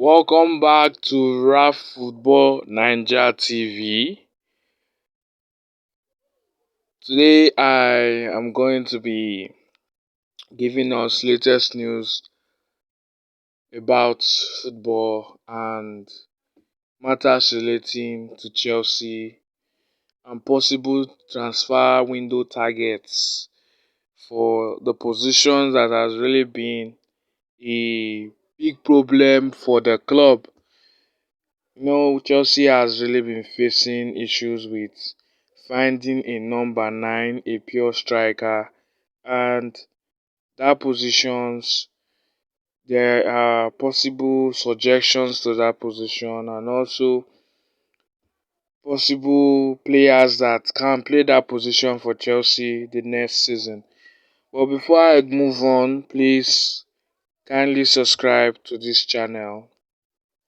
Welcome back to RAF Football Nigeria TV. Today I am going to be giving us latest news about football and matters relating to Chelsea and possible transfer window targets for the positions that has really been a big problem for the club. Chelsea has really been facing issues with finding a number 9, a pure striker, and that positions there are possible suggestions to that position and also possible players that can play that position for Chelsea the next season. But before I move on, please kindly subscribe to this channel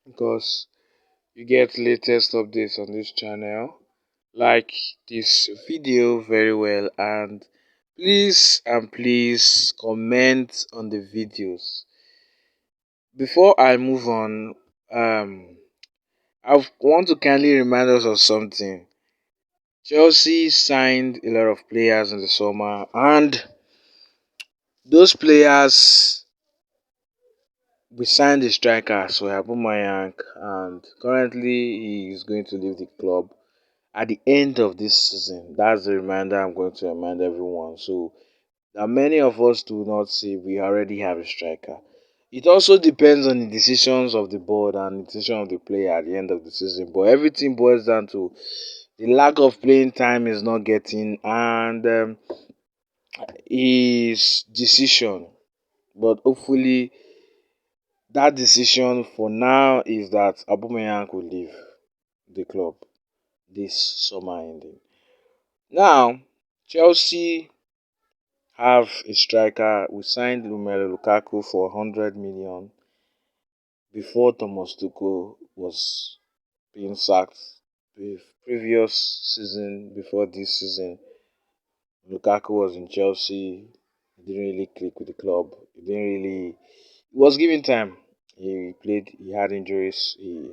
because you get latest updates on this channel. Like this video very well and please comment on the videos. Before I move on, I want to kindly remind us of something. Chelsea signed a lot of players in the summer, and those players, we signed the striker, so Aubameyang, and currently he is going to leave the club at the end of this season. That's the reminder I'm going to remind everyone. So that many of us do not see we already have a striker. It also depends on the decisions of the board and the decision of the player at the end of the season. But everything boils down to the lack of playing time is not getting and his decision. But hopefully, that decision for now is that Aubameyang will leave the club this summer ending. Now, Chelsea have a striker. We signed Romelu Lukaku for 100 million before Thomas Tuchel was being sacked. The previous season, before this season, Lukaku was in Chelsea. He didn't really click with the club. He was given time. He played. He had injuries. He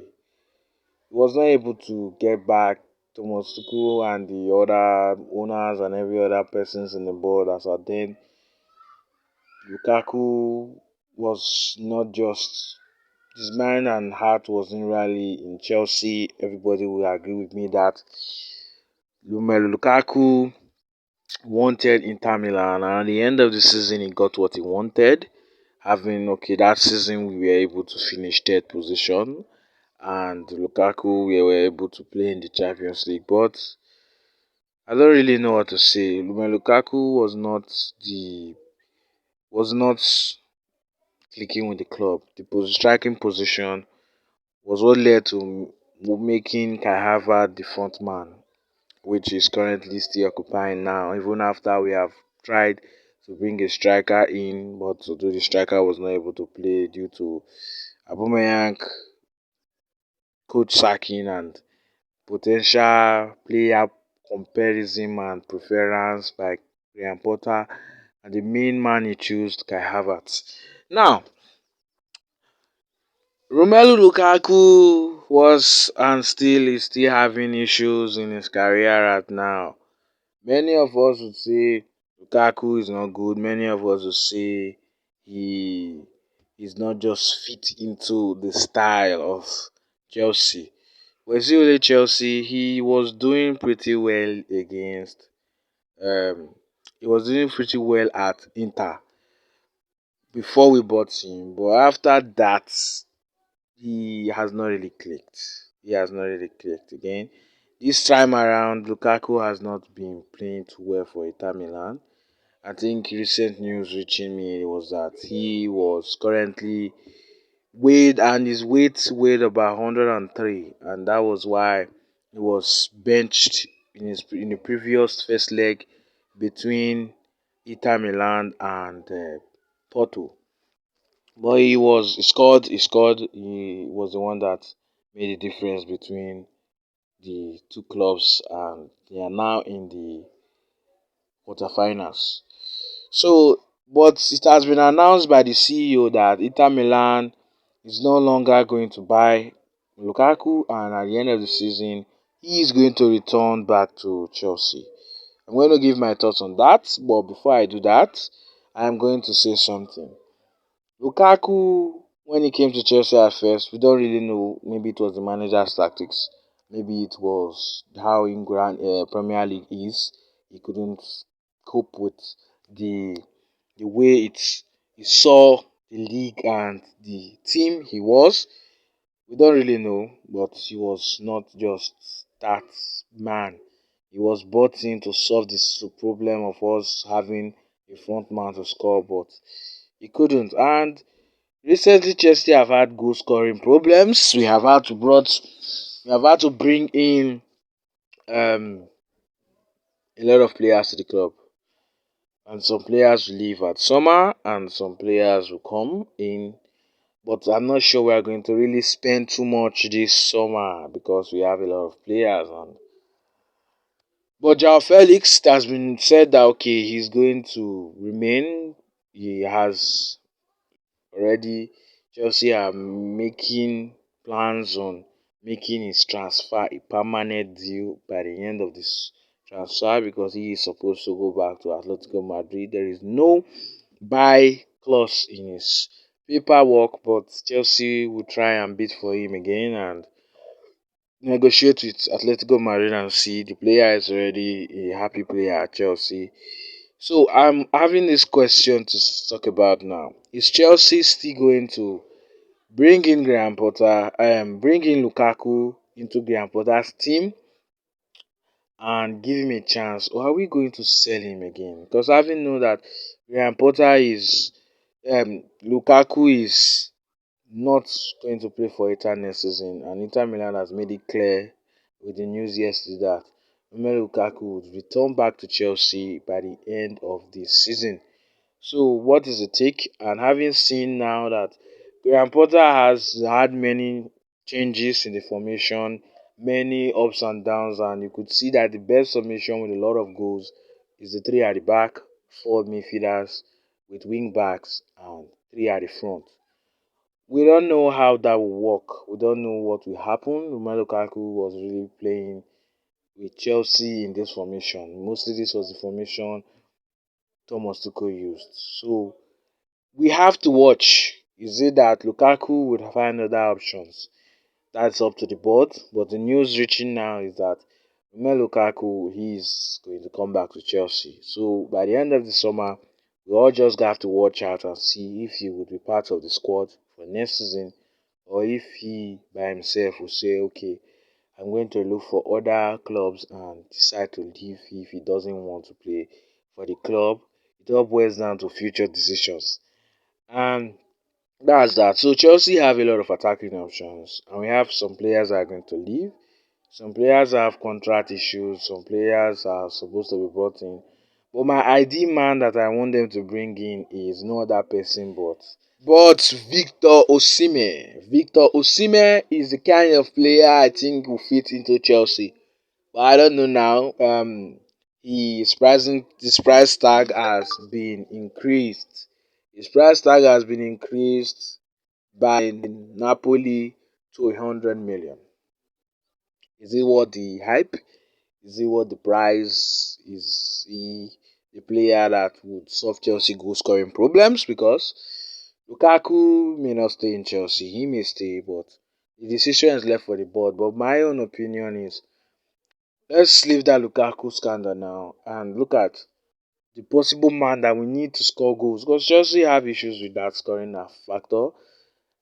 was not able to get back. Thomas Tuchel and the other owners and every other persons in the board as at then, Lukaku was not just his mind and heart wasn't really in Chelsea. Everybody will agree with me that Romelu Lukaku wanted Inter Milan, and at the end of the season, he got what he wanted. Having that season, we were able to finish third position, and Lukaku we were able to play in the Champions League. But I don't really know what to say. Romelu Lukaku was not clicking with the club. The striking position was what led to making Kai Havertz the front man, which is currently still occupying now, even after we have tried to bring a striker in, but although the striker was not able to play due to Aubameyang coach sacking and potential player comparison and preference by Graham Potter, and the main man he chose, Kai Havertz. Now, Romelu Lukaku was and still is still having issues in his career right now. Many of us would say Lukaku is not good. Many of us would say he is not just fit into the style of Chelsea. But see with Chelsea, he was doing pretty well against. Um, he was doing pretty well at Inter before we bought him. But after that, he has not really clicked. He has not really clicked again. This time around, Lukaku has not been playing too well for Inter Milan. I think recent news reaching me was that he was currently weighed and his weight weighed about 103, and that was why he was benched in the previous first leg between Inter Milan and Porto. But he was the one that made the difference between the two clubs, and they are now in the quarterfinals. So, but it has been announced by the CEO that Inter Milan is no longer going to buy Lukaku, and at the end of the season, he is going to return back to Chelsea. I'm going to give my thoughts on that, but before I do that, I'm going to say something. Lukaku, when he came to Chelsea at first, we don't really know. Maybe it was the manager's tactics. Maybe it was how England Premier League is. He couldn't cope with the the way he saw the league and the team he was. We don't really know, but he was not just that man. He was brought in to solve this problem of us having a front man to score, but he couldn't. And recently, Chelsea have had goal scoring problems. We have had to bring in um, a lot of players to the club, and some players will leave at summer, and some players will come in. But I'm not sure we are going to really spend too much this summer because we have a lot of players. And but Joao Felix, it has been said that okay, he's going to remain. He has already Chelsea are making plans on making his transfer a permanent deal by the end of this transfer because he is supposed to go back to Atletico Madrid. There is no buy clause in his paperwork, but Chelsea will try and bid for him again and negotiate with Atletico Madrid and see the player is already a happy player at Chelsea. So I'm having this question to talk about now. Is Chelsea still going to bring in Graham Potter, bring in Lukaku into Graham Potter's team and give him a chance, or are we going to sell him again? Because having know that Graham Potter is, Lukaku is not going to play for Inter next season, and Inter Milan has made it clear with the news yesterday that Romelu Lukaku would return back to Chelsea by the end of this season. So, what is the take? And having seen now that Graham Potter has had many changes in the formation, many ups and downs, and you could see that the best formation with a lot of goals is the three at the back, four midfielders with wing backs, and three at the front. We don't know how that will work. We don't know what will happen. Romelu Lukaku was really playing with Chelsea in this formation. Mostly, this was the formation Thomas Tuchel used. So we have to watch. Is it that Lukaku would find other options? That's up to the board. But the news reaching now is that Romelu Lukaku he's going to come back to Chelsea. So by the end of the summer, we all just have to watch out and see if he would be part of the squad for next season, or if he by himself will say, okay, I'm going to look for other clubs and decide to leave if he doesn't want to play for the club. It all boils down to future decisions. And that's that. So Chelsea have a lot of attacking options, and we have some players that are going to leave. Some players have contract issues. Some players are supposed to be brought in. But my ideal man that I want them to bring in is no other person but Victor Oshimen. Victor Oshimen is the kind of player I think will fit into Chelsea. But I don't know now. His price tag has been increased. His price tag has been increased by Napoli to 100 million. Is it worth the hype? Is it worth the price? Is he the player that would solve Chelsea goal scoring problems? Because Lukaku may not stay in Chelsea. He may stay, but the decision is left for the board. But my own opinion is let's leave that Lukaku scandal now and look at the possible man that we need to score goals. Because Chelsea have issues with that scoring factor.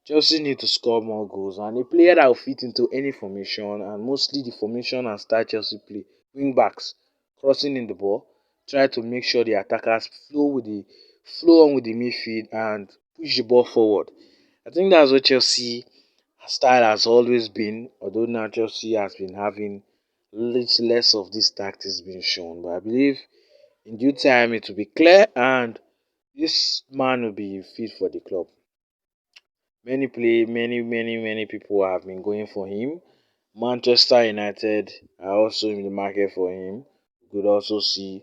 Chelsea need to score more goals and a player that will fit into any formation and mostly the formation and style Chelsea play. Wing backs crossing in the ball, try to make sure the attackers flow on with the midfield and push the ball forward. I think that's what Chelsea style has always been, although now Chelsea has been having little less of these tactics being shown. But I believe in due time it will be clear and this man will be fit for the club. Many people have been going for him. Manchester United are also in the market for him. You could also see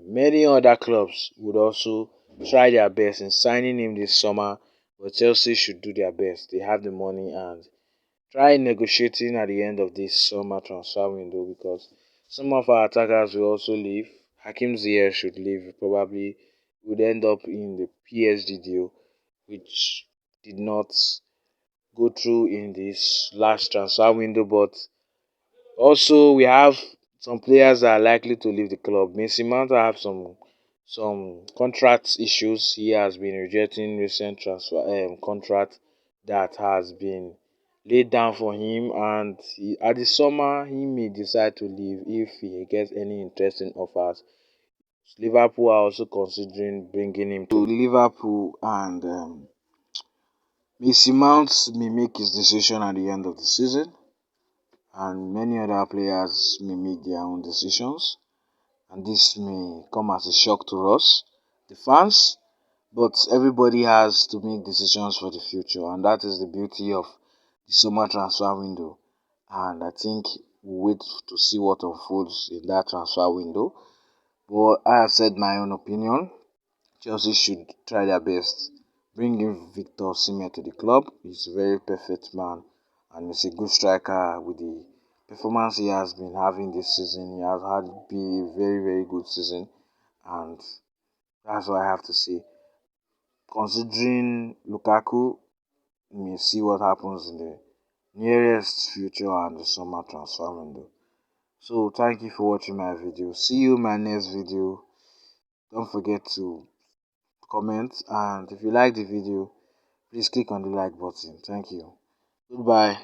many other clubs would also try their best in signing him this summer But Chelsea should do their best. They have the money and try negotiating at the end of this summer transfer window because some of our attackers will also leave. Hakim Ziyech should leave. Probably would end up in the PSG deal, which did not go through in this last transfer window. But also we have some players that are likely to leave the club. Messi Mount have some contract issues. He has been rejecting recent transfer contract that has been laid down for him, and at the summer he may decide to leave if he gets any interesting offers. Liverpool are also considering bringing him to Liverpool, and Messi Mount may make his decision at the end of the season, and many other players may make their own decisions, and this may come as a shock to us, the fans. But everybody has to make decisions for the future, and that is the beauty of the summer transfer window. And I think we'll wait to see what unfolds in that transfer window. But I have said my own opinion. Chelsea should try their best. Bring in Victor Osimhen to the club. He's a very perfect man, and he's a good striker with the performance he has been having this season. He has had been a very, very good season, and that's what I have to say. Considering Lukaku, we may see what happens in the nearest future and the summer transfer window. So thank you for watching my video. See you in my next video. Don't forget to comment, and if you like the video, please click on the like button. Thank you. Goodbye.